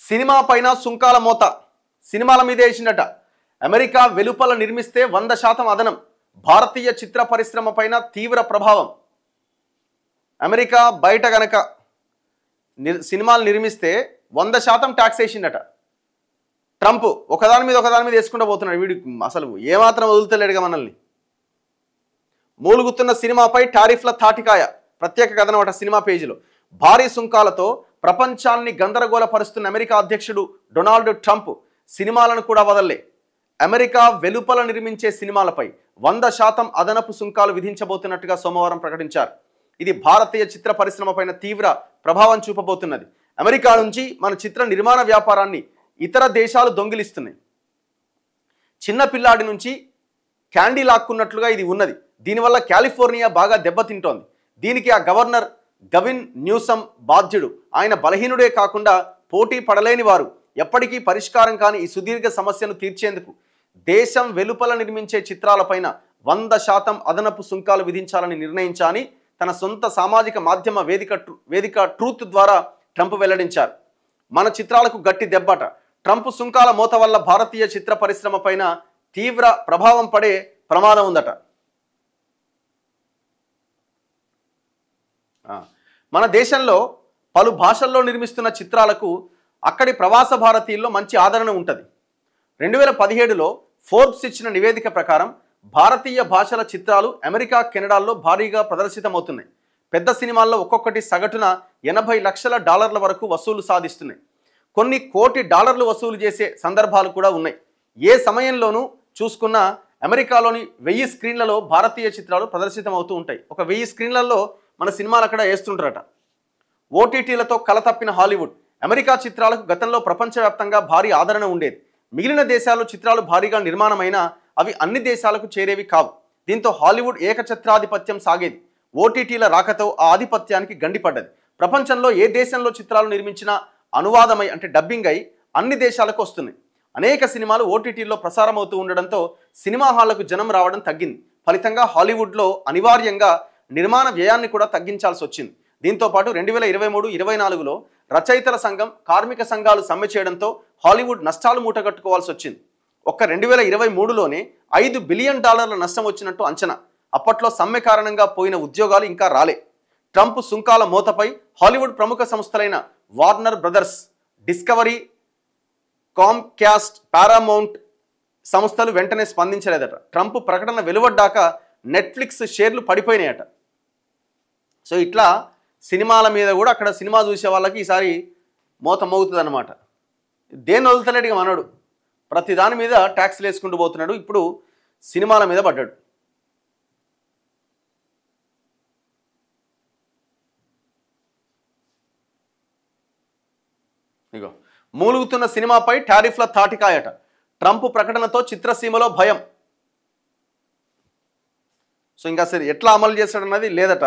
Cinema పైన సుంకాల మోత సినిమాల మీద వేసిందట. అమెరికా వెలుపల నిర్మిస్తే 100% అదనం. భారతీయ చిత్ర పరిశ్రమ పైన తీవ్ర ప్రభావం. అమెరికా బయట గనక సినిమాలు నిర్మిస్తే 100% ట్యాక్స్ వేసిందట. ట్రంప్ ఒకదాని మీద వేసుకుంటూ పోతున్నాడు. వీడు అసలు ఏమాత్రం వదులుతలేడుగా మనల్ని. మూలుగుతున్న సినిమాపై టారిఫ్ల తాటికాయ ప్రత్యేక కథనం సినిమా పేజీలో. భారీ సుంకాలతో ప్రపంచాన్ని గందరగోళపరుస్తున్న అమెరికా అధ్యక్షుడు డొనాల్డ్ ట్రంప్ సినిమాలను కూడా వదల్లే. అమెరికా వెలుపల నిర్మించే సినిమాలపై 100% అదనపు సుంకాలు విధించబోతున్నట్టుగా సోమవారం ప్రకటించారు. ఇది భారతీయ చిత్ర పరిశ్రమ పైన తీవ్ర ప్రభావం చూపబోతున్నది. అమెరికా నుంచి మన చిత్ర నిర్మాణ వ్యాపారాన్ని ఇతర దేశాలు దొంగిలిస్తున్నాయి. చిన్న పిల్లాడి నుంచి క్యాండీ లాక్కున్నట్లుగా ఇది ఉన్నది. దీనివల్ల కాలిఫోర్నియా బాగా దెబ్బతింటోంది. దీనికి ఆ గవర్నర్ గవిన్ న్యూసమ్ బాధ్యుడు. ఆయన బలహీనుడే కాకుండా పోటీ పడలేని వారు. ఎప్పటికీ పరిష్కారం కాని ఈ సుదీర్ఘ సమస్యను తీర్చేందుకు దేశం వెలుపల నిర్మించే చిత్రాలపైన 100% అదనపు సుంకాలు విధించాలని నిర్ణయించాలని తన సొంత సామాజిక మాధ్యమ వేదిక ట్రూత్ ద్వారా ట్రంప్ వెల్లడించారు. మన చిత్రాలకు గట్టి దెబ్బట. ట్రంప్ సుంకాల మోత వల్ల భారతీయ చిత్ర పరిశ్రమ పైన తీవ్ర ప్రభావం పడే ప్రమాదం ఉందట. మన దేశంలో పలు భాషల్లో నిర్మిస్తున్న చిత్రాలకు అక్కడి ప్రవాస భారతీయుల్లో మంచి ఆదరణ ఉంటుంది. 2017లో ఫోర్బ్స్ ఇచ్చిన నివేదిక ప్రకారం భారతీయ భాషల చిత్రాలు అమెరికా, కెనడాల్లో భారీగా ప్రదర్శితమవుతున్నాయి. పెద్ద సినిమాల్లో ఒక్కొక్కటి సగటున $80 లక్షల వరకు వసూలు సాధిస్తున్నాయి. కొన్ని కోటి డాలర్లు వసూలు చేసే సందర్భాలు కూడా ఉన్నాయి. ఏ సమయంలోనూ చూసుకున్నా అమెరికాలోని 1000 స్క్రీన్లలో భారతీయ చిత్రాలు ప్రదర్శితమవుతూ ఉంటాయి. ఒక 1000 స్క్రీన్లలో మన సినిమాలు అక్కడ వేస్తుంటారట. ఓటీటీలతో కలతప్పిన హాలీవుడ్. అమెరికా చిత్రాలకు గతంలో ప్రపంచవ్యాప్తంగా భారీ ఆదరణ ఉండేది. మిగిలిన దేశాల్లో చిత్రాలు భారీగా నిర్మాణమైనా అవి అన్ని దేశాలకు చేరేవి కావు. దీంతో హాలీవుడ్ ఏకఛత్రాధిపత్యం సాగేది. ఓటీటీల రాకతో ఆ ఆధిపత్యానికి గండిపడ్డది. ప్రపంచంలో ఏ దేశంలో చిత్రాలు నిర్మించినా అనువాదమై అంటే డబ్బింగ్ అయి అన్ని దేశాలకు వస్తున్నాయి. అనేక సినిమాలు ఓటీటీల్లో ప్రసారం అవుతూ ఉండడంతో సినిమా హాళ్లకు జనం రావడం తగ్గింది. ఫలితంగా హాలీవుడ్లో అనివార్యంగా నిర్మాణ వ్యయాన్ని కూడా తగ్గించాల్సి వచ్చింది. దీంతో పాటు 2023-24లో రచయితల సంఘం, కార్మిక సంఘాలు సమ్మె చేయడంతో హాలీవుడ్ నష్టాలు మూటగట్టుకోవాల్సి వచ్చింది. ఒక్క 2023లోనే $5 బిలియన్ నష్టం వచ్చినట్టు అంచనా. అప్పట్లో సమ్మె కారణంగా పోయిన ఉద్యోగాలు ఇంకా రాలే. ట్రంప్ సుంకాల మోతపై హాలీవుడ్ ప్రముఖ సంస్థలైన Warner Brothers, Discovery, Comcast, Paramount సంస్థలు వెంటనే స్పందించలేదట. ట్రంప్ ప్రకటన వెలువడ్డాక నెట్ఫ్లిక్స్ షేర్లు పడిపోయినాయట. సో ఇట్లా సినిమాల మీద కూడా అక్కడ సినిమా చూసే వాళ్ళకి ఈసారి మోత మోగుతుంది అనమాట. దేన్ని వదులుతలేడుగా మనోడు. ప్రతి దాని మీద ట్యాక్స్లు వేసుకుంటూ పోతున్నాడు. ఇప్పుడు సినిమాల మీద పడ్డాడు. ఇగో మూలుగుతున్న సినిమాపై టారిఫ్ల తాటికాయట. ట్రంప్ ప్రకటనతో చిత్రసీమలో భయం. సో ఇంకా సరే ఎట్లా అమలు చేస్తాడన్నది లేదట.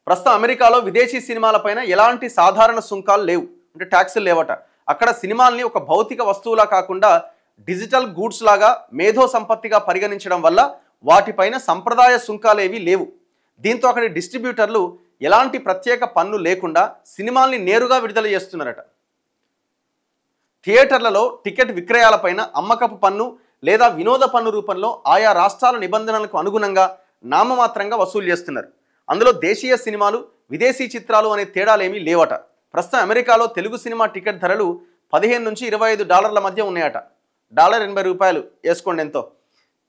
ప్రస్తుతం అమెరికాలో విదేశీ సినిమాలపైన ఎలాంటి సాధారణ సుంకాలు లేవు, అంటే ట్యాక్సులు లేవట. అక్కడ సినిమాల్ని ఒక భౌతిక వస్తువులా కాకుండా డిజిటల్ గూడ్స్ లాగా మేధో సంపత్తిగా పరిగణించడం వల్ల వాటిపైన సంప్రదాయ సుంకాలేవి లేవు. దీంతో అక్కడి డిస్ట్రిబ్యూటర్లు ఎలాంటి ప్రత్యేక పన్ను లేకుండా సినిమాల్ని నేరుగా విడుదల చేస్తున్నారట. థియేటర్లలో టికెట్ విక్రయాలపైన అమ్మకపు పన్ను లేదా వినోద పన్ను రూపంలో ఆయా రాష్ట్రాల నిబంధనలకు అనుగుణంగా నామమాత్రంగా వసూలు చేస్తున్నారు. అందులో దేశీయ సినిమాలు, విదేశీ చిత్రాలు అనే తేడాలేమీ లేవట. ప్రస్తుతం అమెరికాలో తెలుగు సినిమా టికెట్ ధరలు $15 నుంచి $25 మధ్య ఉన్నాయట. $80 వేసుకోండి ఎంతో.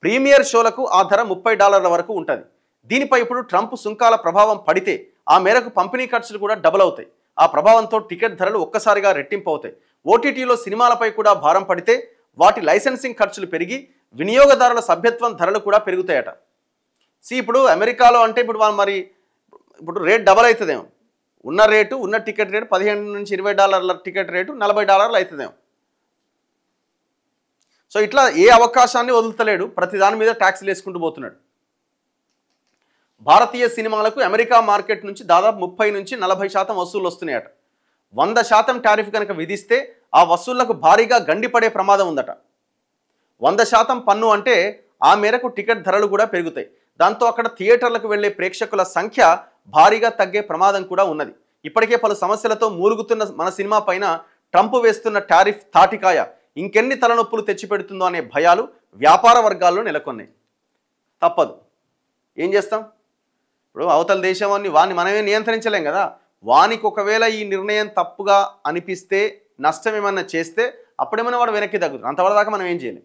ప్రీమియర్ షోలకు ఆ ధర $30 వరకు ఉంటుంది. దీనిపై ఇప్పుడు ట్రంప్ సుంకాల ప్రభావం పడితే ఆ మేరకు పంపిణీ ఖర్చులు కూడా డబుల్ అవుతాయి. ఆ ప్రభావంతో టికెట్ ధరలు ఒక్కసారిగా రెట్టింపు అవుతాయి. ఓటీటీలో సినిమాలపై కూడా భారం పడితే వాటి లైసెన్సింగ్ ఖర్చులు పెరిగి వినియోగదారుల సభ్యత్వం ధరలు కూడా పెరుగుతాయట. ఇప్పుడు అమెరికాలో అంటే ఇప్పుడు రేట్ డబల్ అవుతుందేమో. ఉన్న టికెట్ రేటు $15 నుంచి $20 టికెట్ రేటు $40 అవుతుందేమో. సో ఇట్లా ఏ అవకాశాన్ని వదులుతలేడు. ప్రతి దాని మీద ట్యాక్స్లు వేసుకుంటూ పోతున్నాడు. భారతీయ సినిమాలకు అమెరికా మార్కెట్ నుంచి దాదాపు 30 నుంచి 40% వసూలు వస్తున్నాయట. 100% టారిఫ్ కనుక విధిస్తే ఆ వసూళ్లకు భారీగా గండిపడే ప్రమాదం ఉందట. 100% పన్ను అంటే ఆ మేరకు టికెట్ ధరలు కూడా పెరుగుతాయి. దాంతో అక్కడ థియేటర్లకు వెళ్లే ప్రేక్షకుల సంఖ్య భారీగా తగ్గే ప్రమాదం కూడా ఉన్నది. ఇప్పటికే పలు సమస్యలతో మూలుగుతున్న మన సినిమా పైన ట్రంప్ వేస్తున్న టారిఫ్ తాటికాయ ఇంకెన్ని తలనొప్పులు తెచ్చిపెడుతుందో అనే భయాలు వ్యాపార వర్గాల్లో నెలకొన్నాయి. తప్పదు, ఏం చేస్తాం? ఇప్పుడు అవతల దేశం వాడిని మనమే నియంత్రించలేం కదా. వానికి ఒకవేళ ఈ నిర్ణయం తప్పుగా అనిపిస్తే, నష్టం ఏమన్నా చేస్తే అప్పుడేమైనా వాడు వెనక్కి తగ్గుతుంది. అంతవరదాకా మనం ఏం చేయలేం.